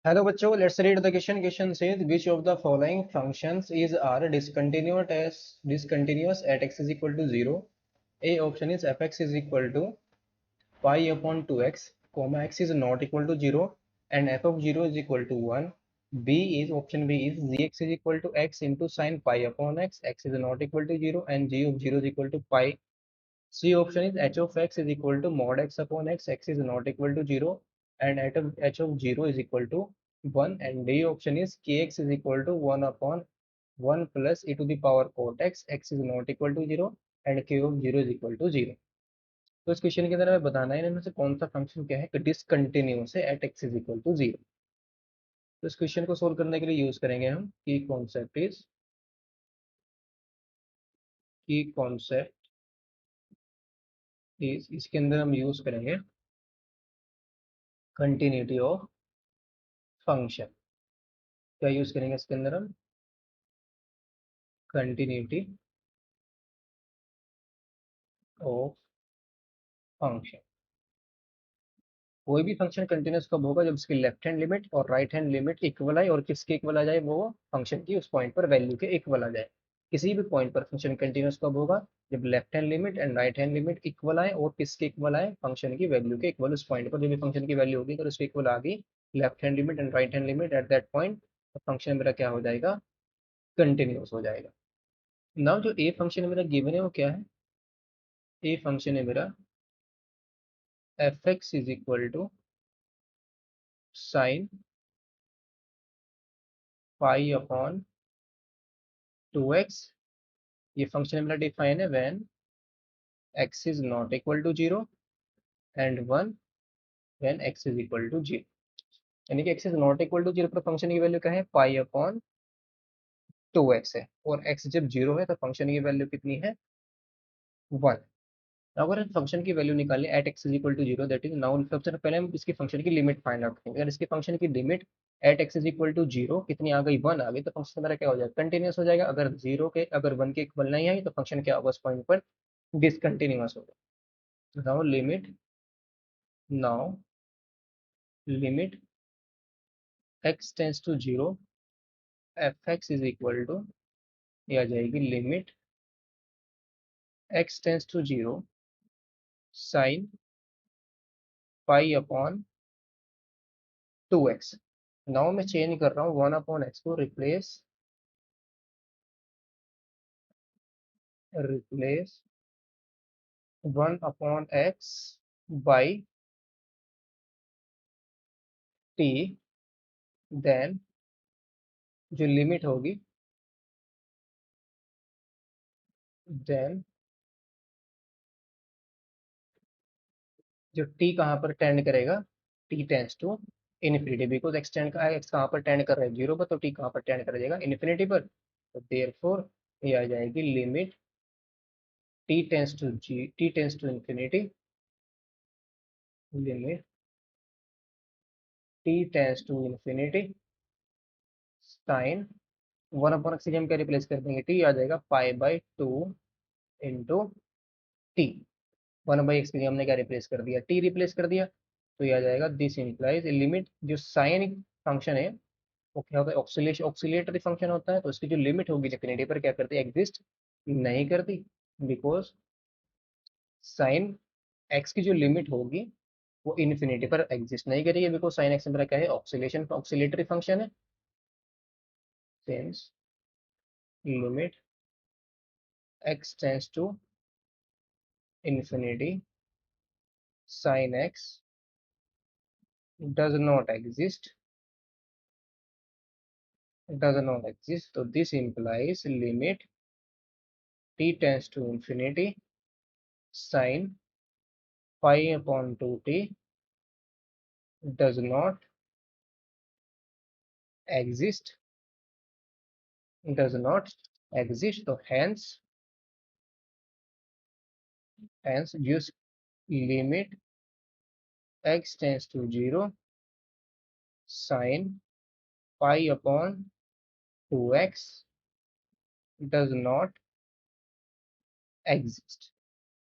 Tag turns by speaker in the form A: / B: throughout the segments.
A: Hello बच्चों, let's read the question. Question says which of the following functions is are discontinuous at x is equal to 0. A option is fx is equal to pi upon 2x, comma x is not equal to 0 and f of 0 is equal to 1. Option B is gx is equal to x into sine pi upon x, x is not equal to 0 and g of 0 is equal to pi. C option is h of x is equal to mod x upon x, x is not equal to 0 and h of 0 is equal to 1. And D option is kx is equal to 1 upon 1 plus e to the power cot x, x is not equal to 0 and k of 0 is equal to 0. तो इस question के अंदर हमें बताना है इनमें से कौन सा फंक्शन क्या है डिसकंटिन्यूअस है at x is equal to 0. तो इस क्वेश्चन को सोल्व करने के लिए यूज करेंगे हम की कॉन्सेप्ट इज इसके अंदर हम यूज करेंगे कंटिन्यूटी ऑफ फंक्शन. क्या यूज करेंगे इसके अंदर हम कंटिन्यूटी ऑफ फंक्शन. कोई भी फंक्शन कंटिन्यूस कब होगा जब उसकी लेफ्ट हैंड लिमिट और राइट हैंड लिमिट इक्वल आए और किसके इक्वल आ जाए वो फंक्शन की उस पॉइंट पर वैल्यू के इक्वल आ जाए. किसी भी पॉइंट पर फंक्शन कंटिन्यूस कब होगा जब left hand limit and right hand limit equal आए और किसके इक्वल आए फंक्शन की वैल्यू के इक्वल. उस पॉइंट पर जो भी फंक्शन की वैल्यू होगी अगर उसके इक्वल आ गई left hand limit and right hand limit at that point तो फंक्शन मेरा क्या हो जाएगा कंटिन्यूस हो जाएगा. नाउ जो ए फंक्शन मेरा गिवन है वो क्या है. ए फंक्शन है मेरा f x is equal to sine pi upon 2x. ये फंक्शन मेरा डिफाइन है when x is not equal to 0 and 1 when x is equal to 0. यानी कि x is not equal to 0 पर फंक्शन की वैल्यू क्या है पाई अपॉन 2x है और x जब 0 है तो फंक्शन की वैल्यू कितनी है 1. अगर हम फंक्शन की वैल्यू निकालें at x is equal to 0 that is now सबसे पहले हम इसकी फंक्शन की लिमिट फाइंड आउट करेंगे. अगर इसकी फंक्शन की limit at x is equal to 0 कितनी आ गई 1 आ गई तो फंक्शन हमारा क्या हो जाएगा कंटिन्यूस हो जाएगा. अगर 1 के इक्वल नहीं आई तो फंक्शन क्या होगा उस पॉइंट पर डिसकंटिन्यूअस होगा. Now now limit x tends to 0 f x is equal to ये आ जाएगी limit x tends to 0 sine pi upon 2x. Now मैं चेंज कर रहा हूँ 1 अपॉन x को रिप्लेस 1 अपॉन x बाई t. देन जो लिमिट होगी देन जो t कहाँ पर टेंड करेगा t tends to infinity because x कहाँ पर टेंड कर रहा है 0 पर तो t कहाँ पर टेंड कर जाएगा इन्फिनिटी पर. तो देयरफॉर ये आ जाएगी limit t tends to infinity limit t tends to infinity sine 1 upon x हम क्या रिप्लेस कर देंगे t आ जाएगा pi by 2 into T. 1/x के लिए हमने क्या रिप्लेस कर दिया t रिप्लेस कर दिया तो ये आ जाएगा दिस इंप्लाइज लिमिट जो साइन फंक्शन है वो क्या होता है ऑक्सीलेटरी फंक्शन होता है तो उसकी जो लिमिट होगी इन्फिनिटी पर क्या करती है एग्जिस्ट नहीं करती बिकॉज साइन एक्स की जो लिमिट होगी वो इन्फिनिटी पर एग्जिस्ट नहीं करेगी बिकॉज साइन एक्स मेरा क्या है ऑक्सीलेटरी फंक्शन है. Since limit x tends to infinity sin x does not exist so this implies limit t tends to infinity sin pi upon 2t does not exist so hence use limit x tends to 0 sin pi upon 2x does not exist.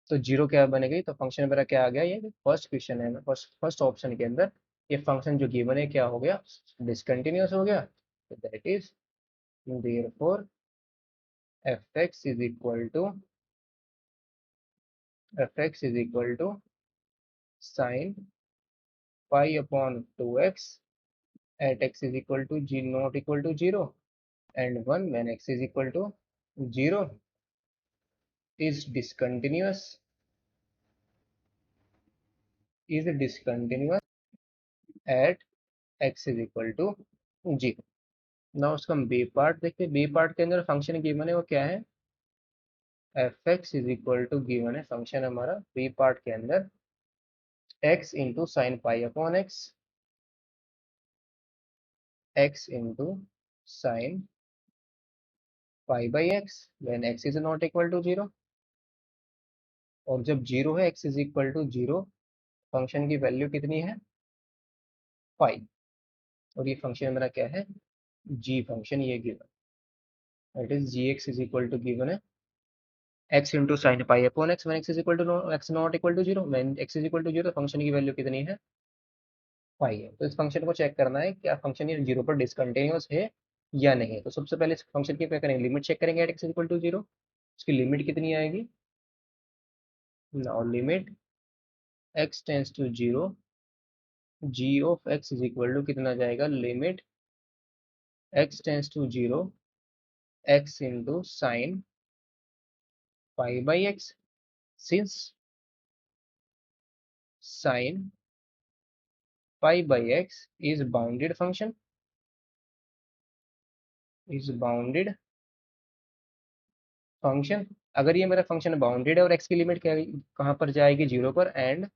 A: तो zero क्या बनेगी तो function मेरा क्या आ गया ये first question है first option के अंदर ये फंक्शन जो गिवन है क्या हो गया, डिसकंटिन्यूअस हो गया। तो that is therefore fx is equal to sin pi upon 2x at x is equal to g not equal to 0 and 1 when x is equal to 0 is discontinuous at x is equal to 0। ना उसका हम B part देखते हैं, B part के अंदर function given है वो क्या है, f x is equal to given है फंक्शन हमारा बी पार्ट के अंदर x into sine pi upon x into sine pi by x when x is not equal to 0, और जब 0 है x is equal to 0 function की value कितनी है पाई, और ये फंक्शन मेरा क्या है g फंक्शन, ये given that is g x is equal to given है x into sine pi upon x when x is equal to x not equal to 0, when x is equal to 0 function की value कितनी है पाई है। तो इस function को check करना है क्या फंक्शन ये 0 पर डिसकंटिन्यूअस है या नहीं है। तो सबसे पहले इस फंक्शन की क्या करेंगे, लिमिट चेक करेंगे एट एक्स इक्वल टू 0, इसकी लिमिट कितनी आएगी, now limit x tends to 0 g of x is equal to कितना जाएगा, limit x tends to 0 x into sine pi by x, since sine pi by x is bounded function, is bounded function. अगर ये मेरा function bounded है और x की limit क्या कहाँ पर जाएगी 0 पर, and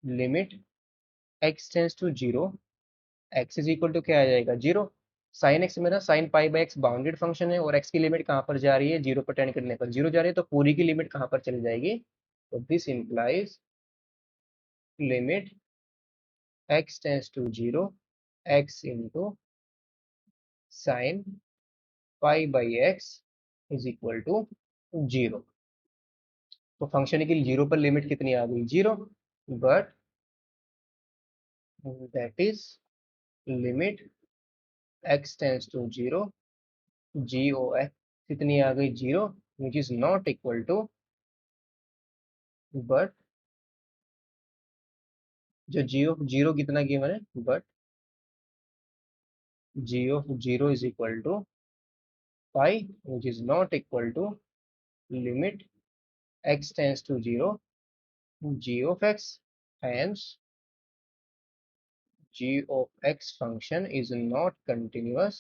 A: limit x tends to 0 x is equal to क्या आ जाएगा 0, साइन एक्स मेरा sine pi by x bounded function है और x की लिमिट कहाँ पर जा रही है 0 पर टेंड करने पर 0 जा रही है, तो पूरी की लिमिट कहाँ पर चली जाएगी, तो this implies limit x tends to 0 x into sine pi by x is equal to 0। तो फंक्शन की 0 पर लिमिट कितनी आ गई 0, but that is limit x tends to 0 g of x कितनी आ गई 0, which is not equal to, but जो जी ऑफ 0 कितना गिवन है, but g of 0 is equal to pi which is not equal to limit x tends to 0 g of x, hence g of x function is not continuous,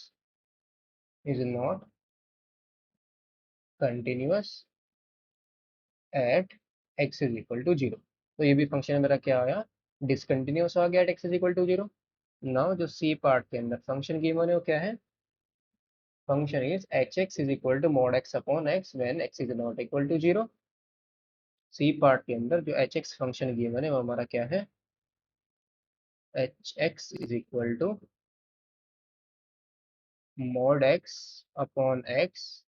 A: is not continuous at x is equal to 0। तो ये भी function मेरा क्या आया, discontinuous आ गया at x is equal to 0। Now जो c part के अंदर फंक्शन गिवन है वो क्या है, function is h x is equal to mod x upon x when x is not equal to 0। C part के अंदर जो एच एक्स फंक्शन गिवन है वो हमारा क्या है, h x is equal to mod x upon x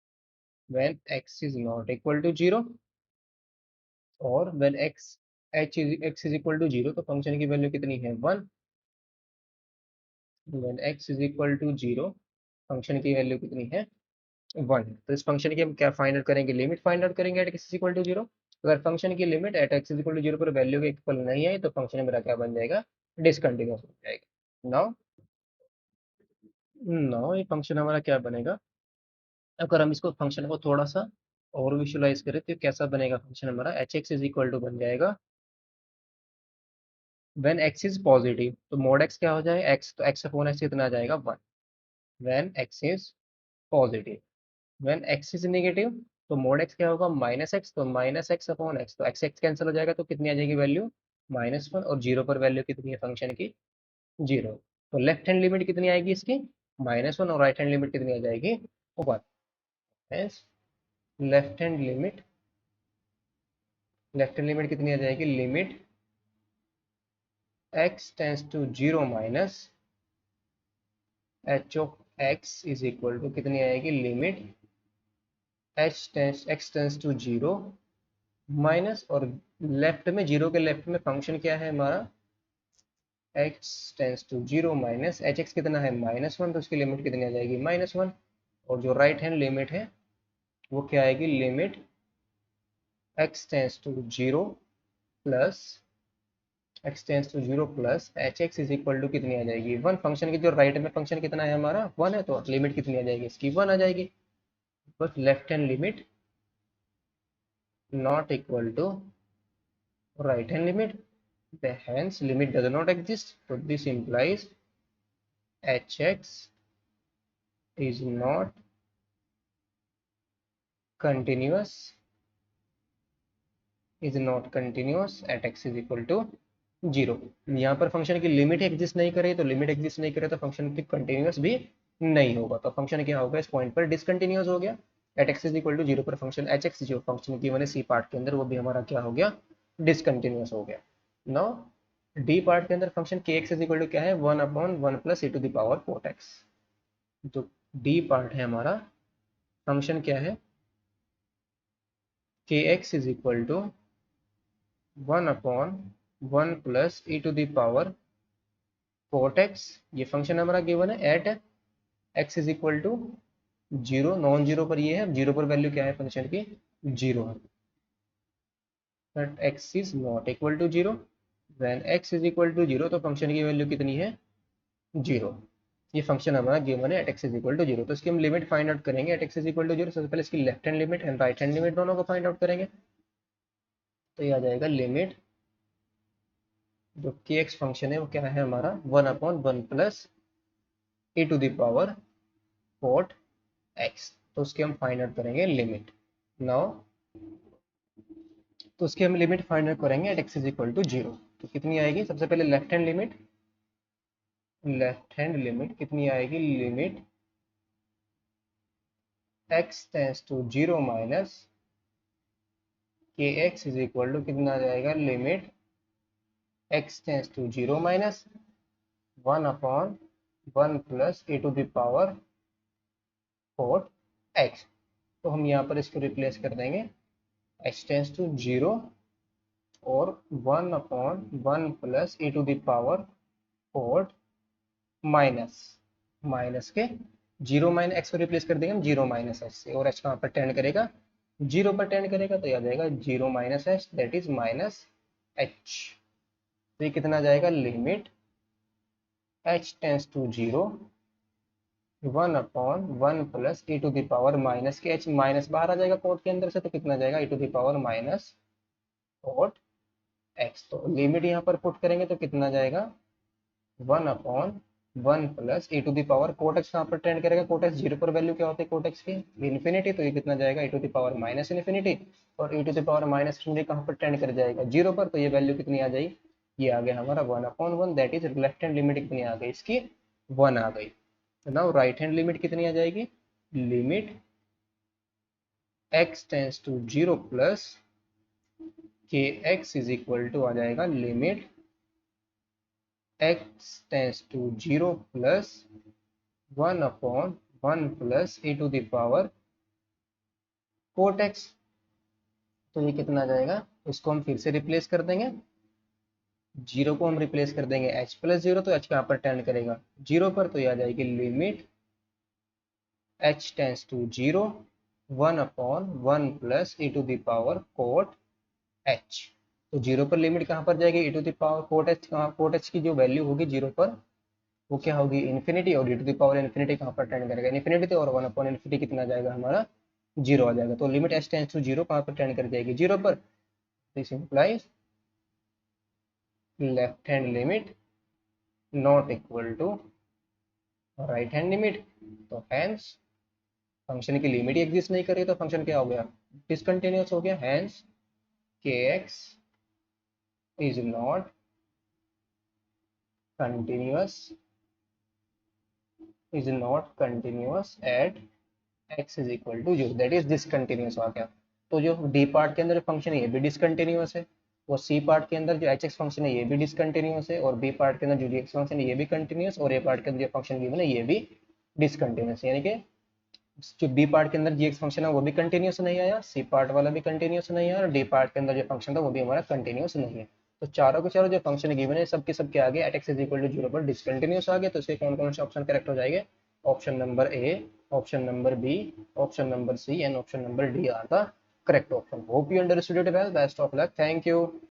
A: when x is not equal to 0, और when x is equal to 0 तो फंक्शन की वैल्यू कितनी है 1, when x is equal to 0 function की वैल्यू कितनी है 1। तो इस फंक्शन की हम क्या फाइंड आउट करेंगे, लिमिट फाइंड आउट करेंगे at x is equal to 0। अगर फंक्शन की limit at x is equal to 0 पर वैल्यू के इक्वल नहीं है तो फंक्शन मेरा क्या बन जाएगा, डिसकंटिन्यूअस हो जाएगा। नाउ नाउ ये फंक्शन हमारा क्या बनेगा, अगर हम इसको फंक्शन को थोड़ा सा और विजुलाइज करें तो कैसा बनेगा फंक्शन हमारा, h x is equal to बन जाएगा व्हेन एक्स इज पॉजिटिव, तो मोड एक्स क्या हो जाएगा एक्स, तो एक्स अपॉन एक्स कितना आ जाएगा 1, when x is positive. When x is negative तो मोड एक्स क्या होगा माइनस एक्स, तो माइनस एक्स अपॉन एक्स, तो एक्स एक्स कैंसिल हो जाएगा तो कितनी आ जाएगी वैल्यू -1, और 0 पर वैल्यू कितनी है फंक्शन की 0। तो लेफ्ट हैंड लिमिट कितनी आएगी इसकी -1, और राइट हैंड लिमिट कितनी आ जाएगी 1। Left hand limit, left hand limit कितनी आ जाएगी, limit x tends to 0 minus h of x is equal to कितनी आएगी, limit x tends to 0 minus, और लेफ्ट में 0 के लेफ्ट में फंक्शन क्या है हमारा x tends to 0 minus h x कितना है -1, तो उसकी लिमिट कितनी आ जाएगी -1। और जो राइट हैंड लिमिट है वो क्या आएगी, limit x tends to 0 plus h x is equal to कितनी आ जाएगी 1। फंक्शन की जो राइट में फंक्शन कितना है हमारा 1 है, तो लिमिट कितनी आ जाएगी इसकी 1 आ जाएगी। बस left hand limit not equal to right hand limit, the hence limit does not exist, so this implies hx is not continuous at x is equal to 0। यहाँ पर फंक्शन की लिमिट एग्जिस्ट नहीं करे, तो लिमिट एग्जिस्ट नहीं करे तो function की कंटिन्यूस भी नहीं होगा, तो फंक्शन क्या होगा इस पॉइंट पर डिसकंटिन्यूस हो गया। At x is equal to 0 पर फंक्शन एच एक्स जो फंक्शन की मैंने सी पार्ट के अंदर वो भी हमारा क्या हो गया, डिसकंटिन्यूस हो गया। नाउ डी पार्ट के अंदर फंक्शन के एक्स इज इक्वल टू क्या है 1/1 plus e to the power 4x। तो डी पार्ट है हमारा फंक्शन क्या है k x is equal to 1/1 plus e to the power 4x। ये फंक्शन हमारा गिवन है at x is equal to 0, non zero पर ये है, जीरो पर वैल्यू क्या है फंक्शन की 0 है। But x is not equal to 0, when x is equal to 0 तो फंक्शन की वैल्यू कितनी है 0। ये फंक्शन हमारा गिवन है at x is equal to 0, तो इसकी हम लिमिट फाइंड आउट करेंगे at x is equal to 0। सबसे पहले इसकी left hand limit and right hand limit दोनों को फाइंड आउट करेंगे, तो ये आ जाएगा लिमिट जो के एक्स फंक्शन है वो क्या है हमारा 1/1 plus e to the power 4x। तो उसकी हम फाइंड आउट करेंगे लिमिट। नाउ तो उसकी हम लिमिट फाइंड आउट करेंगे at x is equal to 0, तो कितनी आएगी सबसे पहले लेफ्ट हैंड लिमिट कितनी आएगी, limit x tends to 0 minus k x is equal to कितना आ जाएगा, limit x tends to 0 minus 1/1 plus e to the power 4x। तो हम यहाँ पर इसको रिप्लेस कर देंगे x टेंस टू 0 और 1/1 plus e to the power 4 minus के 0 माइनस एक्स को रिप्लेस कर देंगे हम 0 माइनस एच से, और एच कहाँ पर टेंड करेगा 0 पर टेंड करेगा, तो याद जाएगा 0 minus h that is minus h. तो ये कितना जाएगा, limit h tends to 0 1/1 plus e to the power minus के h, माइनस बाहर आ जाएगा कोड के अंदर से, तो कितना जाएगा e to the power minus 4x। तो लिमिट यहाँ पर पुट करेंगे तो कितना जाएगा 1/1 plus e to the power cot x कहाँ पर टेंड करेगा, कोट एक्स 0 पर वैल्यू क्या होती है कोट एक्स की इन्फिनिटी, तो ये कितना जाएगा e to the power minus infinity, और e to the power minus infinity कहाँ पर टेंड कर जाएगा 0 पर, तो ये वैल्यू कितनी आ जाएगी, ये आ गया हमारा 1/1 that is left hand limit कितनी आ गई इसकी 1 आ गई। नाउ राइट हैंड लिमिट कितनी आ जाएगी, limit x tends to 0 plus के एक्स इज इक्वल टू आ जाएगा limit x tends to 0 plus 1/1 plus e to the power 4x। तो ये कितना आ जाएगा, इसको हम फिर से रिप्लेस कर देंगे, 0 को हम रिप्लेस कर देंगे h प्लस 0, तो h कहाँ पर टेंड करेगा 0 पर, तो ये आ जाएगी limit h tends to 0 1/1 plus e to the power cot h। तो 0 पर लिमिट कहाँ पर जाएगी e to the power cot h, कहाँ कोट h की जो वैल्यू होगी 0 पर वो क्या होगी इन्फिनिटी, और e to the power infinity कहाँ पर टेंड करेगा इन्फिनिटी, तो और 1/इन्फिनिटी कितना जाएगा हमारा 0 आ जाएगा। तो लिमिट h टेंस टू 0 कहाँ पर टेंड कर जाएगी 0 पर, this implies left hand limit not equal to right hand limit. तो हैंस फंक्शन की लिमिट एग्जिस्ट नहीं करी तो फंक्शन क्या हो गया, डिसकंटिन्यूअस हो गया। हैंस के x is not continuous at x is equal to 0 that is discontinuous आ गया। तो जो डी पार्ट के अंदर फंक्शन है ये भी डिसकंटिन्यूअस है, और सी पार्ट के अंदर जो एच एक्स फंक्शन है ये भी डिसकंटिन्यूअस है, और बी पार्ट के अंदर जो जी एक्स फंक्शन है ये भी कंटिन्यूअस, और ए पार्ट के अंदर जो फंक्शन गिवन है ये भी डिसकंटिन्यूअस, यानी कि जो बी पार्ट के अंदर जी एक्स फंक्शन है वो भी कंटिन्यूअस नहीं आया, सी पार्ट वाला भी कंटिन्यूअस नहीं आया, और डी पार्ट के अंदर जो फंक्शन था वो भी हमारा कंटिन्यूअस नहीं है। तो चारों के चारों जो फंक्शन गिवन है सबके सबके आगे at x is equal to 0 पर डिसकंटिन्यूस आ गए, तो इसके कौन कौन से ऑप्शन करेक्ट हो जाएंगे? Option number A, option number B, option number C and option number D are the correct option. Hope you understood it well. Best of luck. Thank you.